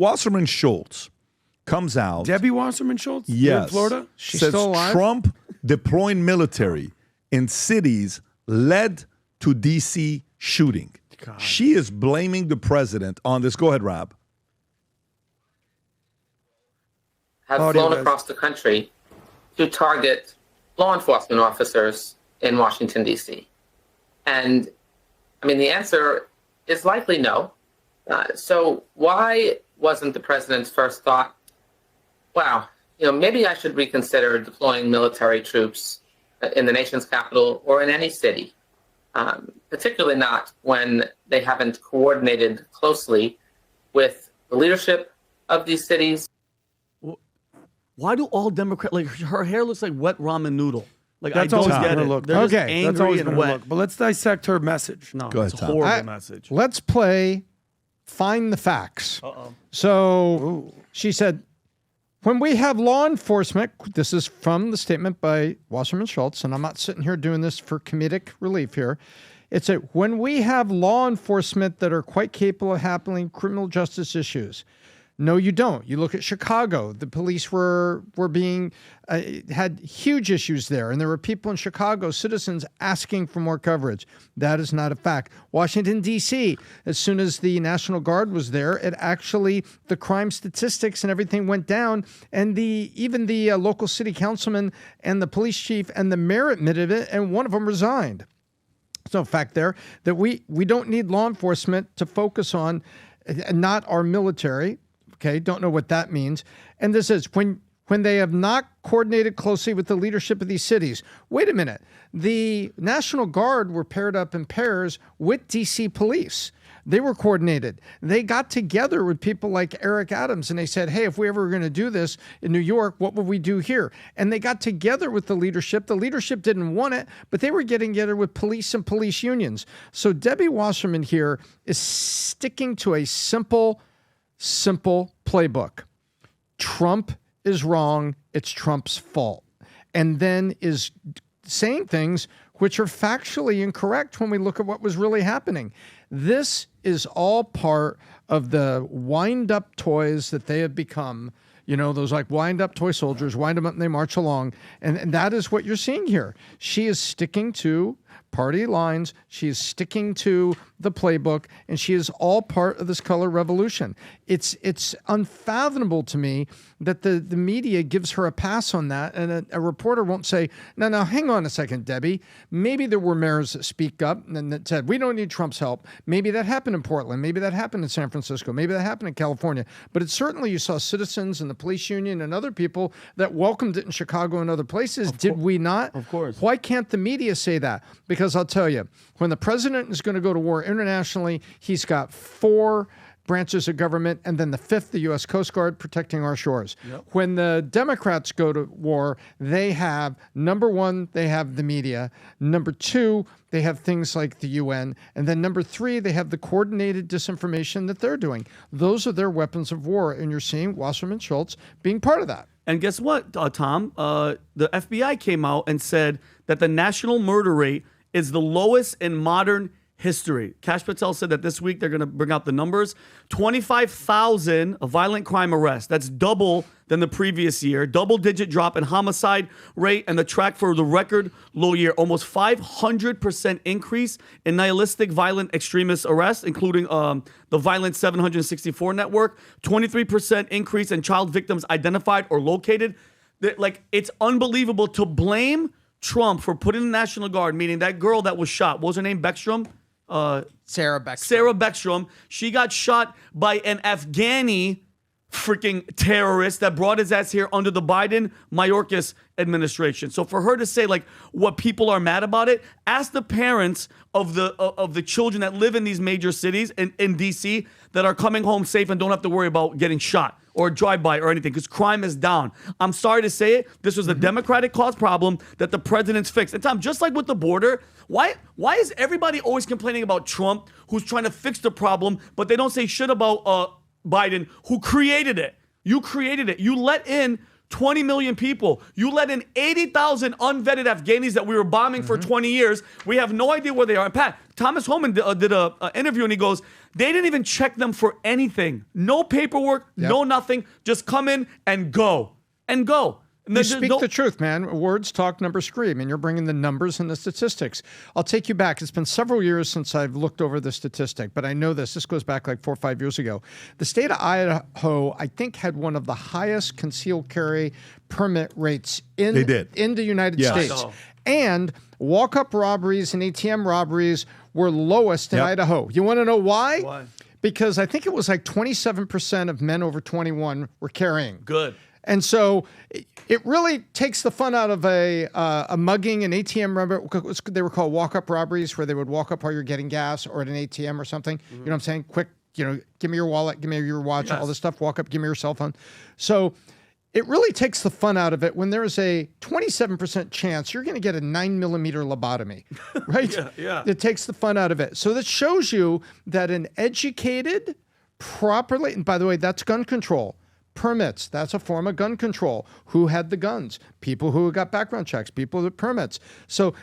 Wasserman Schultz comes out. Debbie Wasserman Schultz? Yes. In Florida? She's says still alive? Trump deploying military in cities led to D.C. shooting. God. She is blaming the president on this. Go ahead, Rob. Have flown across the country to target law enforcement officers in Washington, D.C. And, I mean, the answer is likely no. So why wasn't the president's first thought, wow, maybe I should reconsider deploying military troops in the nation's capital or in any city, particularly not when they haven't coordinated closely with the leadership of these cities. Why do all Democrats, like her hair looks like wet ramen noodle? Like That's I always don't get it. look. They're just Okay, that's angry always and gonna wet. look. But let's dissect her message. No, Go ahead, it's a Tom. horrible message. Let's play Find the Facts. So she said, when we have law enforcement, this is from the statement by Wasserman Schultz, and I'm not sitting here doing this for comedic relief here. It's when we have law enforcement that are quite capable of handling criminal justice issues. No, you don't. You look at Chicago. The police were being had huge issues there, and there were people in Chicago, citizens, asking for more coverage. That is not a fact. Washington, D.C., as soon as the National Guard was there, the crime statistics and everything went down, and even the local city councilman and the police chief and the mayor admitted it, and one of them resigned. There's no fact there that we don't need law enforcement to focus on, not our military. Okay, don't know what that means. And this is when they have not coordinated closely with the leadership of these cities. Wait a minute. The National Guard were paired up in pairs with D.C. police. They were coordinated. They got together with people like Eric Adams, and they said, hey, if we ever were going to do this in New York, what would we do here? And they got together with the leadership. The leadership didn't want it, but they were getting together with police and police unions. So Debbie Wasserman here is sticking to a simple playbook. Trump is wrong. It's Trump's fault. And then is saying things which are factually incorrect when we look at what was really happening. This is all part of the wind-up toys that they have become. Those like wind-up toy soldiers, wind them up and they march along. And that is what you're seeing here. She is sticking to party lines. She is sticking to the playbook, and she is all part of this color revolution. It's unfathomable to me that the media gives her a pass on that, and a reporter won't say, no, hang on a second, Debbie. Maybe there were mayors that speak up and that said, we don't need Trump's help. Maybe that happened in Portland. Maybe that happened in San Francisco. Maybe that happened in California. But it's certainly you saw citizens and the police union and other people that welcomed it in Chicago and other places. Did we not? Of course. Why can't the media say that? Because I'll tell you, when the president is going to go to war internationally, he's got 4 branches of government, and then the 5th, the U.S. Coast Guard, protecting our shores. Yep. When the Democrats go to war, they have, number 1, they have the media. Number 2, they have things like the UN. And then number 3, they have the coordinated disinformation that they're doing. Those are their weapons of war, and you're seeing Wasserman Schultz being part of that. And guess what, Tom? The FBI came out and said that the national murder rate is the lowest in modern history. Kash Patel said that this week they're going to bring out the numbers. 25,000 violent crime arrests. That's double than the previous year. Double-digit drop in homicide rate, and the track for the record low year. Almost 500% increase in nihilistic violent extremist arrests, including the Violent 764 network. 23% increase in child victims identified or located. It's unbelievable to blame Trump for putting the National Guard, meaning that girl that was shot. What was her name? Beckstrom? Sarah Beckstrom. Sarah Beckstrom. She got shot by an Afghani freaking terrorist that brought his ass here under the Biden-Mayorkas administration. So for her to say what people are mad about it, ask the parents of the children that live in these major cities in D.C. that are coming home safe and don't have to worry about getting shot or drive-by or anything, because crime is down. I'm sorry to say it. This was a Democratic-caused problem that the president's fixed. And Tom, just like with the border, why is everybody always complaining about Trump, who's trying to fix the problem, but they don't say shit about Biden, who created it? You created it. You let in 20 million people. You let in 80,000 unvetted Afghanis that we were bombing for 20 years. We have no idea where they are. And Pat, Thomas Homan did an interview, and he goes, they didn't even check them for anything. No paperwork, no nothing. Just come in and go. And go. And you speak the truth, man. Words talk, numbers scream, and you're bringing the numbers and the statistics. I'll take you back. It's been several years since I've looked over the statistic, but I know this. This goes back like 4 or 5 years ago. The state of Idaho, I think, had one of the highest concealed carry permit rates in the United States. And walk-up robberies and ATM robberies were lowest in Idaho. You want to know why? Why? Because I think it was like 27% of men over 21 were carrying. Good. And so it really takes the fun out of a mugging, an ATM. Remember, they were called walk-up robberies, where they would walk up while you're getting gas or at an ATM or something. You know what I'm saying? Quick, give me your wallet, give me your watch, all this stuff. Walk up, give me your cell phone. So it really takes the fun out of it when there is a 27% chance you're going to get a 9mm lobotomy, right? It takes the fun out of it. So that shows you that an educated, properly, and by the way, that's gun control. Permits, that's a form of gun control. Who had the guns? People who got background checks, people with permits. So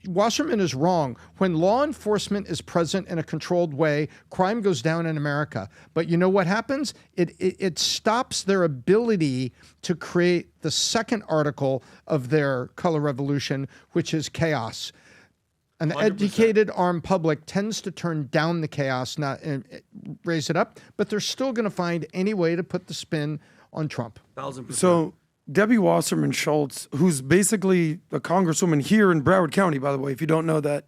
Wasserman is wrong. When law enforcement is present in a controlled way, crime goes down in America. But you know what happens? It stops their ability to create the second article of their color revolution, which is chaos. An 100%. Educated, armed public tends to turn down the chaos, not raise it up, but they're still going to find any way to put the spin on Trump. 1,000%. So Debbie Wasserman Schultz, who's basically a congresswoman here in Broward County, by the way, if you don't know that,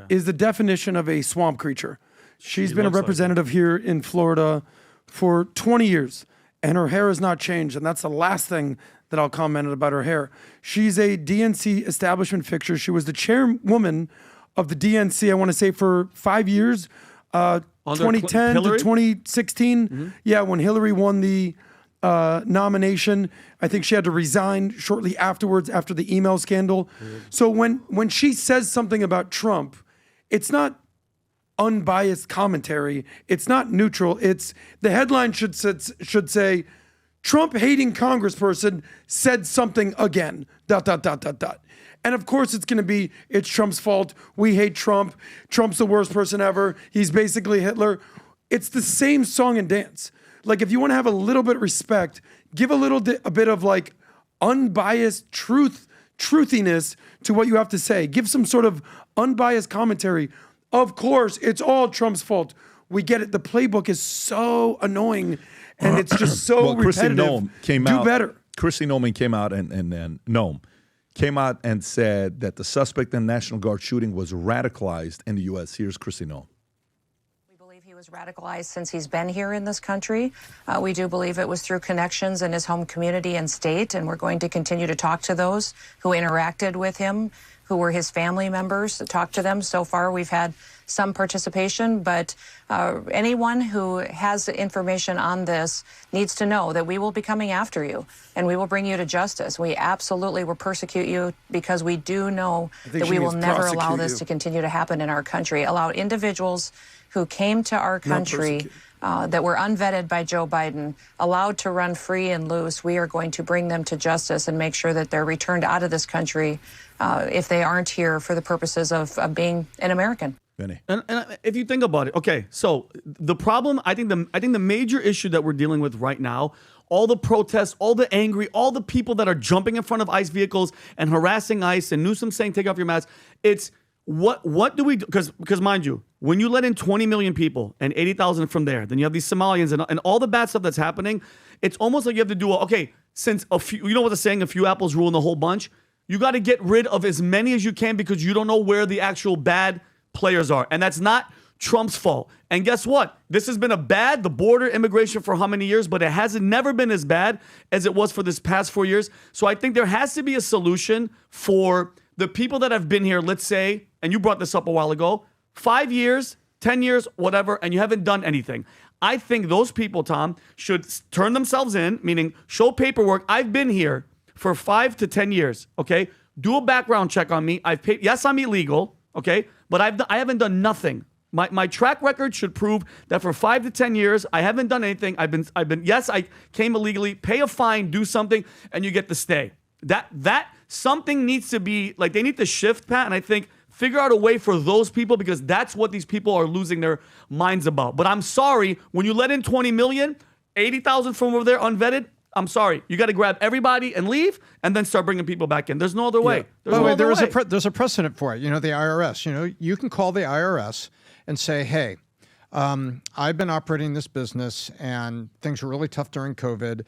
is the definition of a swamp creature. She's been a representative here in Florida for 20 years, and her hair has not changed, and that's the last thing that I'll comment about her hair. She's a DNC establishment fixture. She was the chairwoman of the DNC, I want to say, for 5 years, 2010 to 2016. Yeah, when Hillary won the nomination, I think she had to resign shortly afterwards after the email scandal. So when she says something about Trump, it's not unbiased commentary. It's not neutral. It's the headline should say, Trump hating congressperson said something again, ... And of course it's going to be, it's Trump's fault. We hate Trump. Trump's the worst person ever. He's basically Hitler. It's the same song and dance. Like, if you want to have a little bit of respect, give a bit of like unbiased truthiness to what you have to say. Give some sort of unbiased commentary. Of course, it's all Trump's fault. We get it. The playbook is so annoying and it's just so repetitive. Do better. Kristi Noem came out and came out and said that the suspect in the National Guard shooting was radicalized in the U.S. Here's Kristi Noem. We believe he was radicalized since he's been here in this country. We do believe it was through connections in his home community and state, and we're going to continue to talk to those who interacted with him, who were his family members, talk to them. So far, we've had some participation, but anyone who has information on this needs to know that we will be coming after you and we will bring you to justice. We absolutely will persecute you because we do know that we will never allow this to continue to happen in our country. Allow individuals who came to our country that were unvetted by Joe Biden, allowed to run free and loose. We are going to bring them to justice and make sure that they're returned out of this country if they aren't here for the purposes of being an American. Vinnie. And if you think about it, okay, so the problem, I think the major issue that we're dealing with right now, all the protests, all the angry, all the people that are jumping in front of ICE vehicles and harassing ICE, and Newsom saying take off your mask, it's what do we do? Because mind you, when you let in 20 million people and 80,000 from there, then you have these Somalians and all the bad stuff that's happening, it's almost like you have to do, since a few, you know what they're saying, a few apples ruin the whole bunch, you got to get rid of as many as you can because you don't know where the actual bad players are. And that's not Trump's fault. And guess what? This has been the border immigration for how many years, but it hasn't never been as bad as it was for this past 4 years. So I think there has to be a solution for the people that have been here, let's say, and you brought this up a while ago, 5 years, 10 years, whatever, and you haven't done anything. I think those people, Tom, should turn themselves in, meaning show paperwork. I've been here for 5 to 10 years, okay? Do a background check on me. I've paid, yes, I'm illegal, okay? But I haven't done nothing. My track record should prove that for 5 to 10 years, I haven't done anything. I've been. Yes, I came illegally. Pay a fine, do something, and you get to stay. That something needs to be like they need to shift, Pat. And I think figure out a way for those people because that's what these people are losing their minds about. But I'm sorry, when you let in 20 million, 80,000 from over there unvetted. I'm sorry. You got to grab everybody and leave, and then start bringing people back in. There's no other way. By the way, there's a precedent for it. You know, the IRS. You know, you can call the IRS and say, "Hey, I've been operating this business, and things were really tough during COVID.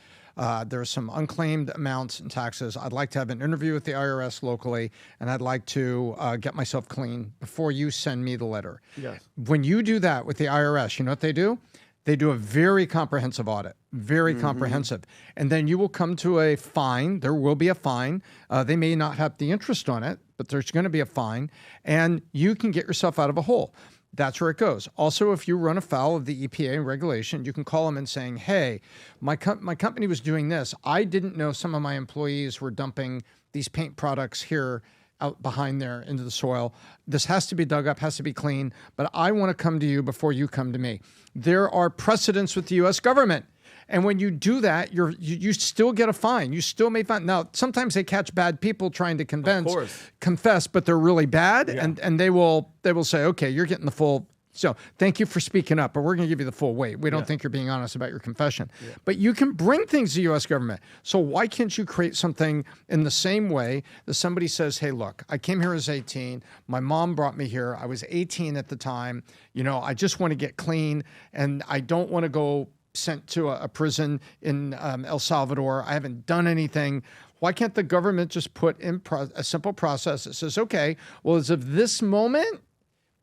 There's some unclaimed amounts in taxes. I'd like to have an interview with the IRS locally, and I'd like to get myself clean before you send me the letter." Yes. When you do that with the IRS, you know what they do? They do a very comprehensive audit, very comprehensive. And then you will come to a fine. There will be a fine. They may not have the interest on it, but there's going to be a fine. And you can get yourself out of a hole. That's where it goes. Also, if you run afoul of the EPA regulation, you can call them and saying, hey, my company was doing this. I didn't know some of my employees were dumping these paint products here out behind there into the soil. This has to be dug up, has to be clean, but I want to come to you before you come to me. There are precedents with the U.S. government. And when you do that, you still get a fine. You still may find. Now, sometimes they catch bad people trying to confess, but they're really bad, and they will say, okay, you're getting the full. So thank you for speaking up, but we're going to give you the full weight. We don't think you're being honest about your confession. Yeah. But you can bring things to the U.S. government. So why can't you create something in the same way that somebody says, hey, look, I came here as 18. My mom brought me here. I was 18 at the time. You know, I just want to get clean, and I don't want to go sent to a prison in El Salvador. I haven't done anything. Why can't the government just put in a simple process that says, okay, well, as of this moment,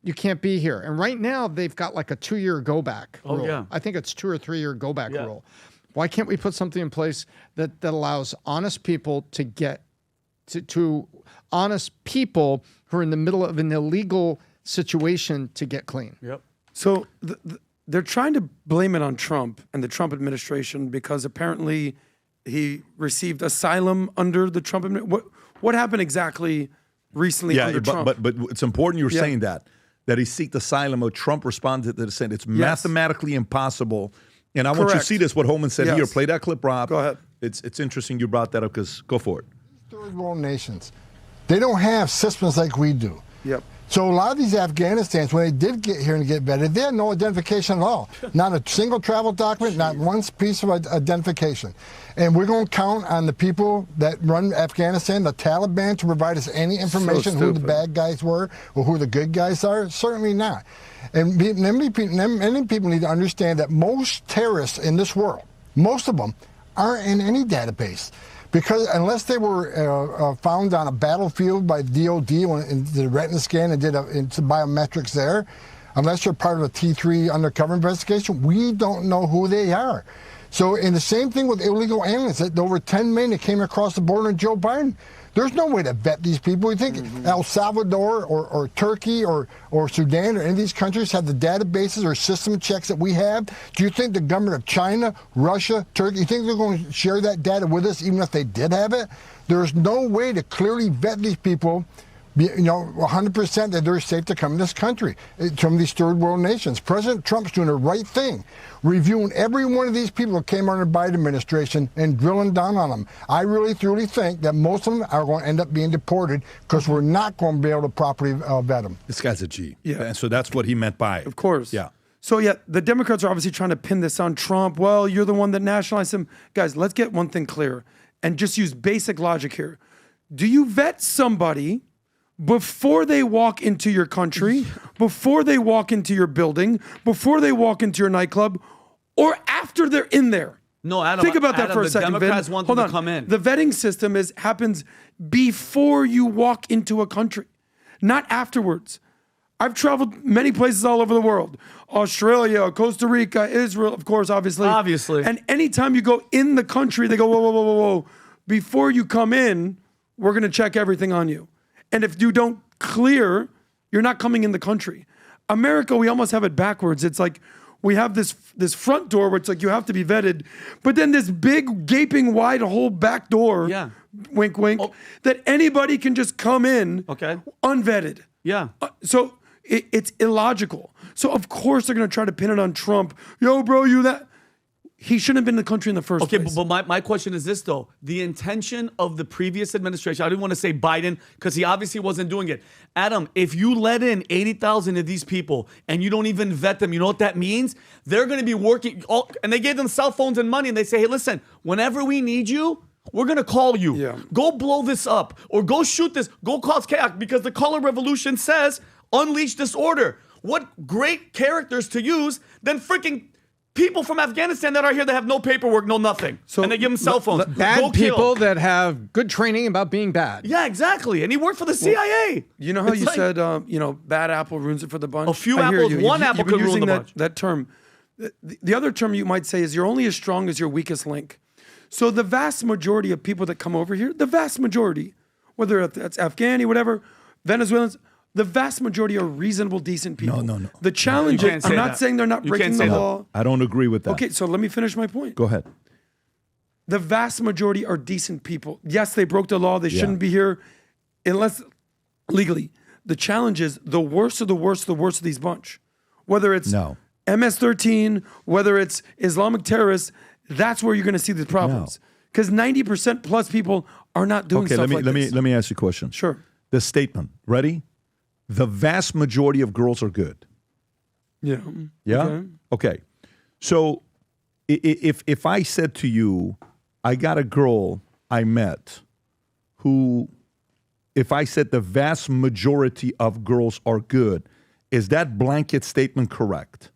you can't be here. And right now, they've got like a 2-year go-back rule. Yeah. I think it's 2 or 3 year go-back rule. Why can't we put something in place that allows honest people to get to honest people who are in the middle of an illegal situation to get clean? Yep. So they're trying to blame it on Trump and the Trump administration because apparently he received asylum under the Trump administration. What happened exactly recently under Trump? But it's important you're saying that he seeked asylum or Trump responded to the saying it's mathematically impossible. And I want you to see this, what Holman said here. Play that clip, Rob. Go ahead. It's interesting you brought that up because go for it. Third world nations, they don't have systems like we do. Yep. So a lot of these Afghanistans, when they did get here and get vetted, they had no identification at all. Not a single travel document, not one piece of identification. And we're going to count on the people that run Afghanistan, the Taliban, to provide us any information who the bad guys were or who the good guys are? Certainly not. And many people need to understand that most terrorists in this world, most of them, aren't in any database. Because unless they were found on a battlefield by DOD and did a retina scan and did some biometrics there, unless they're part of a T3 undercover investigation, we don't know who they are. So, and the same thing with illegal aliens. Over 10 million that came across the border in Joe Biden. There's no way to vet these people. You think El Salvador or Turkey or Sudan or any of these countries have the databases or system checks that we have? Do you think the government of China, Russia, Turkey, you think they're going to share that data with us even if they did have it? There's no way to clearly vet these people, 100% that they're safe to come in this country from these third world nations. President Trump's doing the right thing, reviewing every one of these people that came under the Biden administration and drilling down on them. I really, truly think that most of them are going to end up being deported because we're not going to be able to properly vet them. This guy's a G. Yeah. And so that's what he meant by it. Of course. Yeah. So, the Democrats are obviously trying to pin this on Trump. Well, you're the one that nationalized him. Guys, let's get one thing clear and just use basic logic here. Do you vet somebody before they walk into your country, before they walk into your building, before they walk into your nightclub, or after they're in there? No, Adam. Think about that Adam, for a the second, Democrats Vin. want Hold them on. to come in. The vetting system happens before you walk into a country, not afterwards. I've traveled many places all over the world. Australia, Costa Rica, Israel, of course, obviously. And anytime you go in the country, they go, whoa. Before you come in, we're going to check everything on you. And if you don't clear, you're not coming in the country. America, we almost have it backwards. It's like we have this front door where it's like you have to be vetted, but then this big gaping wide hole back door, wink, wink, that anybody can just come in unvetted. Yeah. So It's illogical. So of course they're going to try to pin it on Trump. Yo, bro, you that. He shouldn't have been in the country in the first place. Okay, but my question is this, though. The intention of the previous administration, I didn't want to say Biden because he obviously wasn't doing it. Adam, if you let in 80,000 of these people and you don't even vet them, you know what that means? They're going to be working, and they gave them cell phones and money, and they say, hey, listen, whenever we need you, we're going to call you. Yeah. Go blow this up or go shoot this. Go cause chaos because the color revolution says unleash disorder. What great characters to use than freaking people from Afghanistan that are here that have no paperwork, no nothing. And they give them cell phones. Bad people that have good training about being bad. Yeah, exactly. And he worked for the CIA. You know how you said, bad apple ruins it for the bunch? A few I hear apples, you. one You've apple been could ruin using the bunch. that term. The other term you might say is you're only as strong as your weakest link. So the vast majority of people that come over here, the vast majority, whether that's Afghani, whatever, Venezuelans, the vast majority are reasonable, decent people. No. The challenge is, I'm not saying they're not breaking the law. I don't agree with that. Okay, so let me finish my point. Go ahead. The vast majority are decent people. Yes, they broke the law. They shouldn't be here unless legally. The challenge is the worst of the worst of these bunch. Whether it's MS-13, whether it's Islamic terrorists, that's where you're going to see the problems. Because 90% plus people are not doing stuff like this. Let me ask you a question. Sure. The statement, ready? The vast majority of girls are good. Yeah. Yeah? Okay. So if I said to you, I got a girl I met who, if I said the vast majority of girls are good, is that blanket statement correct?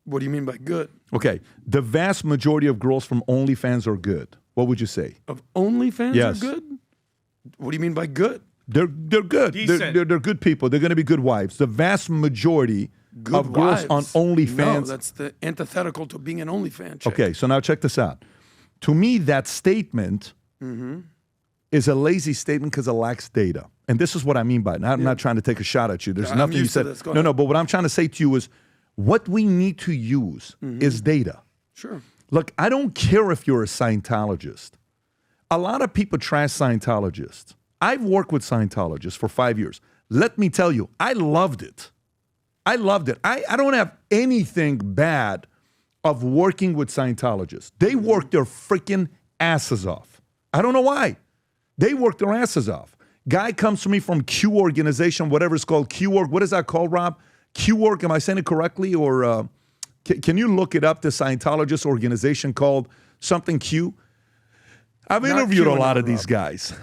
What do you mean by good? Okay. The vast majority of girls from OnlyFans are good. What would you say? Of OnlyFans Yes. are good? What do you mean by good? They're good. They're good people. They're going to be good wives. The vast majority of girls on OnlyFans. No, that's the antithetical to being an OnlyFans chick. Okay, so now check this out. To me, that statement is a lazy statement because it lacks data. And this is what I mean by it. Now, I'm not trying to take a shot at you. There's nothing you said. No, but what I'm trying to say to you is what we need to use is data. Sure. Look, I don't care if you're a Scientologist. A lot of people trash Scientologists. I've worked with Scientologists for 5 years. Let me tell you, I loved it. I don't have anything bad of working with Scientologists. They work their freaking asses off. I don't know why. They work their asses off. Guy comes to me from Q organization, whatever it's called, Q org. What is that called, Rob? Q org, am I saying it correctly? Or can you look it up, the Scientologist organization called something Q? I've interviewed a lot of these guys.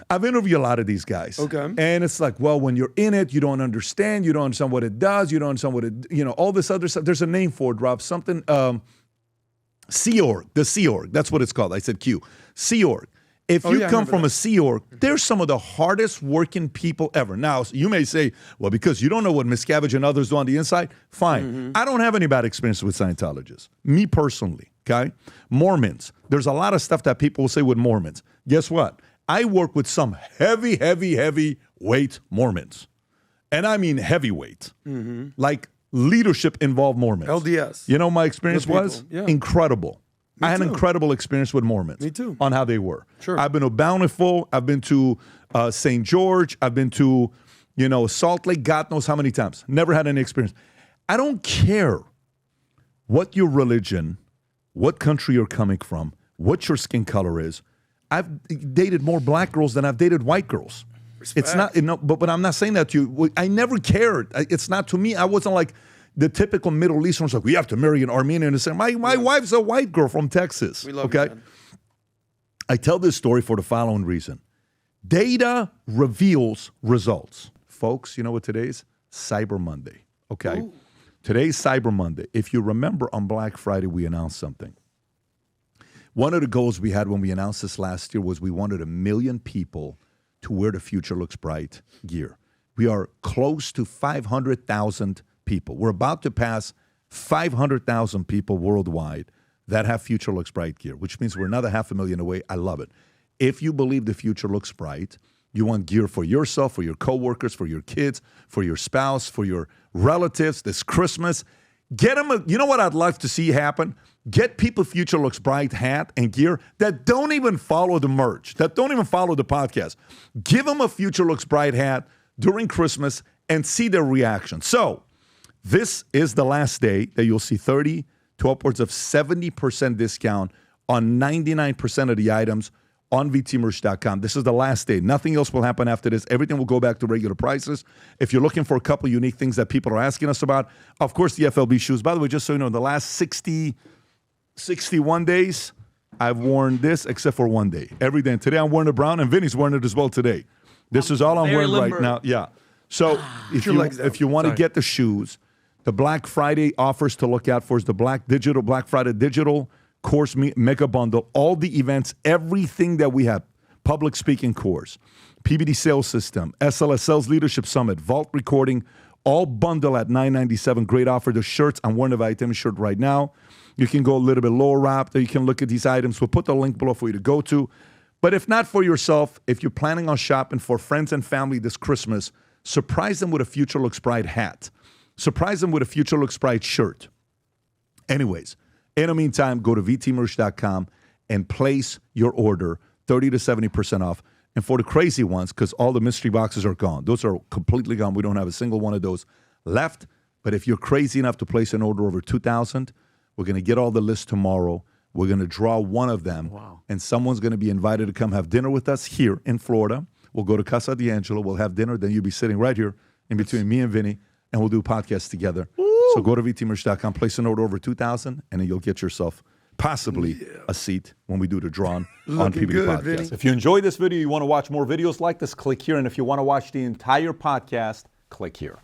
Okay. And it's like, well, when you're in it, you don't understand. You don't understand what it does. You don't understand what it, all this other stuff. There's a name for it, Rob. Something, Sea Org. The Sea Org. That's what it's called. I said Q. Sea Org. If you come from a Sea Org, they're some of the hardest working people ever. Now, you may say, well, because you don't know what Miscavige and others do on the inside, fine. I don't have any bad experience with Scientologists. Me personally, okay? Mormons. There's a lot of stuff that people will say with Mormons. Guess what? I work with some heavyweight Mormons. And I mean heavyweight. Like leadership involved Mormons. LDS. You know my experience was? Yeah. Incredible. I had an incredible experience with Mormons. Me too. On how they were. Sure. I've been to Bountiful. I've been to St. George. I've been to, Salt Lake. God knows how many times. Never had any experience. I don't care what your religion, what country you're coming from, what your skin color is. I've dated more black girls than I've dated white girls. Respect. It's not, but I'm not saying that to you. I never cared. It's not to me. I wasn't like the typical Middle Easterners, like, we have to marry an Armenian. And say, my wife's a white girl from Texas. We love you, man. I tell this story for the following reason. Data reveals results. Folks, you know what today is? Cyber Monday. Okay. Ooh. Today's Cyber Monday. If you remember, on Black Friday, we announced something. One of the goals we had when we announced this last year was we wanted 1 million people to wear the Future Looks Bright gear. We are close to 500,000 people. We're about to pass 500,000 people worldwide that have Future Looks Bright gear, which means we're another 500,000 away. I love it. If you believe the future looks bright, you want gear for yourself, for your coworkers, for your kids, for your spouse, for your relatives this Christmas, get them you know what I'd love to see happen? Get people Future Looks Bright hat and gear that don't even follow the merch, that don't even follow the podcast. Give them a Future Looks Bright hat during Christmas and see their reaction. So this is the last day that you'll see 30 to upwards of 70% discount on 99% of the items on vtmerch.com. This is the last day. Nothing else will happen after this. Everything will go back to regular prices. If you're looking for a couple unique things that people are asking us about, of course, the FLB shoes. By the way, just so you know, in the last 61 days, I've worn this except for one day. Every day. And today I'm wearing the brown, and Vinny's wearing it as well today. This is all I'm wearing right now. Yeah. So if you want to get the shoes, the Black Friday offers to look out for is the Black Friday digital course mega bundle, all the events, everything that we have, public speaking course, PBD sales system, SLS Sales Leadership Summit, Vault recording, all bundle at $997. Great offer. The shirts, I'm wearing a Valuetainment shirt right now. You can go a little bit lower wrapped, or you can look at these items. We'll put the link below for you to go to. But if not for yourself, if you're planning on shopping for friends and family this Christmas, surprise them with a Future Looks Bright hat. Surprise them with a Future Looks Bright shirt. Anyways, in the meantime, go to vtmerch.com and place your order 30 to 70% off. And for the crazy ones, because all the mystery boxes are gone. Those are completely gone. We don't have a single one of those left. But if you're crazy enough to place an order over $2,000, we're going to get all the lists tomorrow. We're going to draw one of them. Wow. And someone's going to be invited to come have dinner with us here in Florida. We'll go to Casa D'Angelo. We'll have dinner. Then you'll be sitting right here in between me and Vinny, and we'll do podcasts together. So go to vtmerch.com, place an order over $2,000, and then you'll get yourself possibly a seat when we do the draw on PBD Podcast. Vinny. If you enjoyed this video, you want to watch more videos like this, click here. And if you want to watch the entire podcast, click here.